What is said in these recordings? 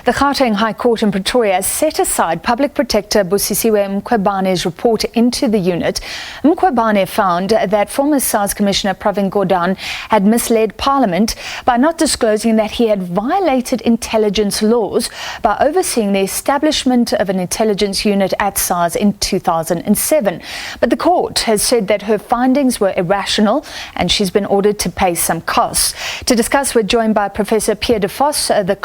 The Gauteng High Court in Pretoria has set aside Public Protector Busisiwe Mkhwebane's report into the unit. Mkhwebane found that former SARS Commissioner Pravin Gordhan had misled Parliament by not disclosing that he had violated intelligence laws by overseeing the establishment of an intelligence unit at SARS in 2007. But the court has said that her findings were irrational and she's been ordered to pay some costs. To discuss, we're joined by Prof Pierre de Vos, the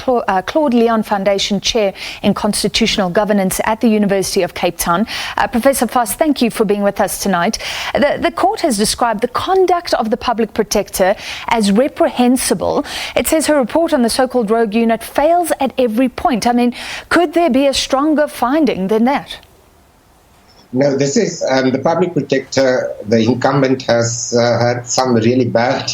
Claude Leon Foundation Chair in Constitutional Governance at the University of Cape Town. Professor Vos, thank you for being with us tonight. The court has described the conduct of the Public Protector as reprehensible. It says her report on the so-called rogue unit fails at every point. I mean, could there be a stronger finding than that? No, this is the Public Protector, the incumbent, has had some really bad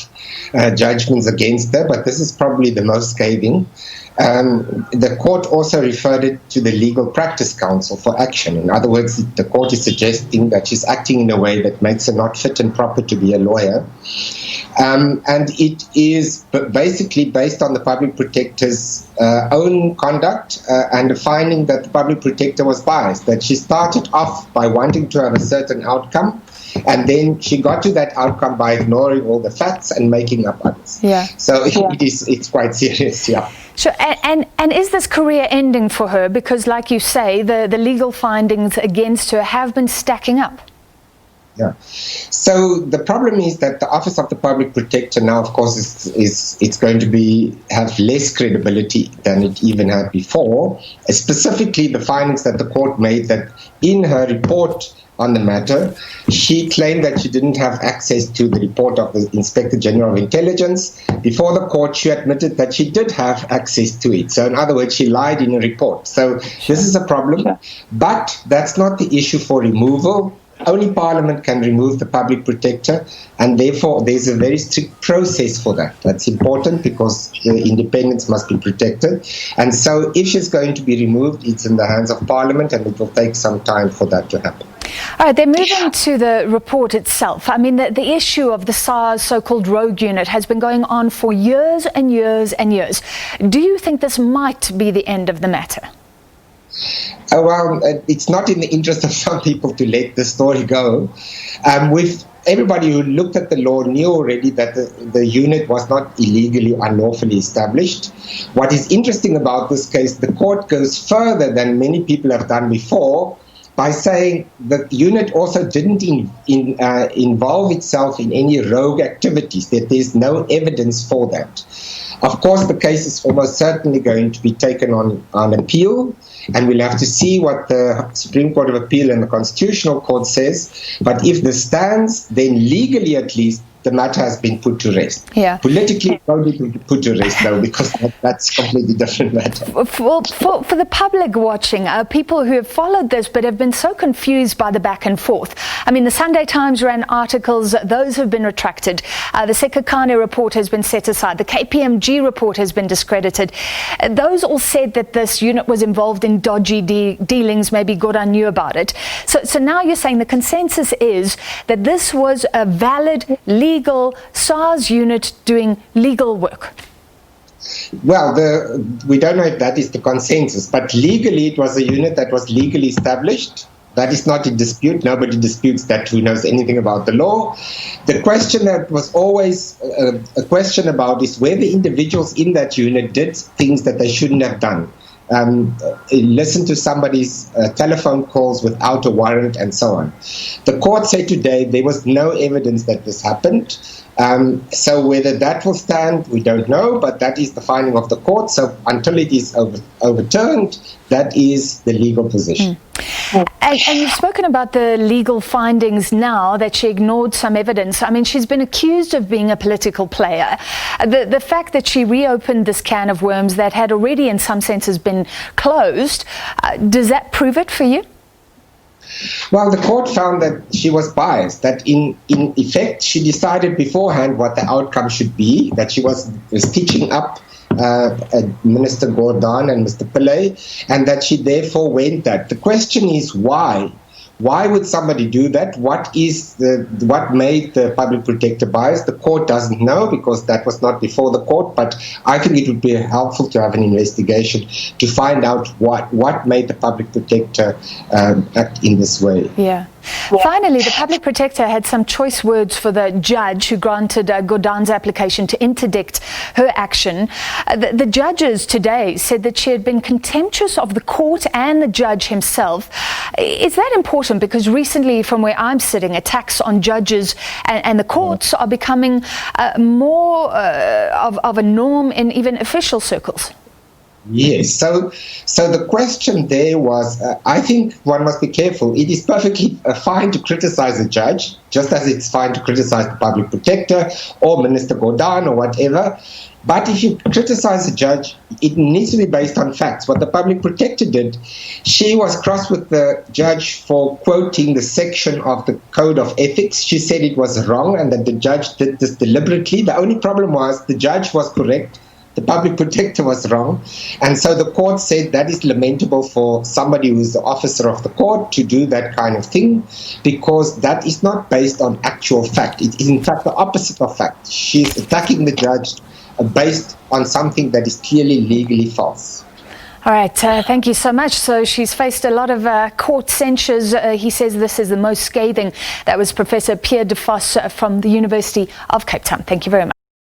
judgments against her, but this is probably the most scathing. The court also referred it to the Legal Practice Council for action. In other words, the court is suggesting that she's acting in a way that makes her not fit and proper to be a lawyer. And it is basically based on the Public Protector's own conduct and the finding that the Public Protector was biased, that she started off by wanting to have a certain outcome, and then she got to that outcome by ignoring all the facts and making up others. Yeah. So it's quite serious, yeah. Sure. And is this career ending for her? Because like you say, the legal findings against her have been stacking up. Yeah. So the problem is that the Office of the Public Protector now, of course, it's going to have less credibility than it even had before. Specifically, the findings that the court made, that in her report on the matter, she claimed that she didn't have access to the report of the Inspector General of Intelligence. Before the court, she admitted that she did have access to it. So in other words, she lied in a report. So this is a problem. But that's not the issue for removal. Only Parliament can remove the Public Protector, and therefore there's a very strict process for that. That's important because the independence must be protected. And so if she's going to be removed, it's in the hands of Parliament, and it will take some time for that to happen. All right, then moving to the report itself. I mean, the issue of the SARS so-called rogue unit has been going on for years and years and years. Do you think this might be the end of the matter? Well, it's not in the interest of some people to let the story go. Everybody who looked at the law knew already that the unit was not illegally, unlawfully established. What is interesting about this case, the court goes further than many people have done before by saying that the unit also didn't involve itself in any rogue activities, that there's no evidence for that. Of course, the case is almost certainly going to be taken on appeal, and we'll have to see what the Supreme Court of Appeal and the Constitutional Court says. But if this stands, then legally at least, the matter has been put to rest. Yeah. Politically, it won't be put to rest, though, because that's a completely different matter. For the public watching, people who have followed this but have been so confused by the back and forth. I mean, the Sunday Times ran articles, those have been retracted. The Sekakane report has been set aside. The KPMG report has been discredited. Those all said that this unit was involved in dodgy dealings. Maybe Gordhan knew about it. So now you're saying the consensus is that this was a valid, legal SARS unit doing legal work. Well, we don't know if that is the consensus, but legally it was a unit that was legally established. That is not in dispute. Nobody disputes that who knows anything about the law. The question that was always a question about is whether individuals in that unit did things that they shouldn't have done. Listen to somebody's telephone calls without a warrant and so on. The court said today there was no evidence that this happened. So whether that will stand, we don't know, but that is the finding of the court. So until it is overturned, that is the legal position. And you've spoken about the legal findings now, that she ignored some evidence. I mean, she's been accused of being a political player. The fact that she reopened this can of worms that had already in some senses been closed, does that prove it for you? Well, the court found that she was biased, that in effect she decided beforehand what the outcome should be, that she was stitching up Minister Gordhan and Mr. Pillay, and that she therefore went that. The question is why? Why would somebody do that? What made the public protector biased? The court doesn't know because that was not before the court, but I think it would be helpful to have an investigation to find out what made the public protector act in this way. Yeah. Finally, the public protector had some choice words for the judge who granted Gordhan's application to interdict her action. The judges today said that she had been contemptuous of the court and the judge himself. Is that important? Because recently, from where I'm sitting, attacks on judges and the courts are becoming more of a norm in even official circles. Yes, so the question there was, I think one must be careful. It is perfectly fine to criticize a judge, just as it's fine to criticize the public protector or Minister Gordhan or whatever. But if you criticize a judge, it needs to be based on facts. What the public protector did, she was cross with the judge for quoting the section of the Code of Ethics. She said it was wrong and that the judge did this deliberately. The only problem was the judge was correct. The public protector was wrong. And so the court said that is lamentable for somebody who is the officer of the court to do that kind of thing, because that is not based on actual fact. It is in fact the opposite of fact. She's attacking the judge based on something that is clearly legally false. All right, thank you so much. So she's faced a lot of court censures. He says this is the most scathing. That was Professor Pierre de Vos from the University of Cape Town. Thank you very much.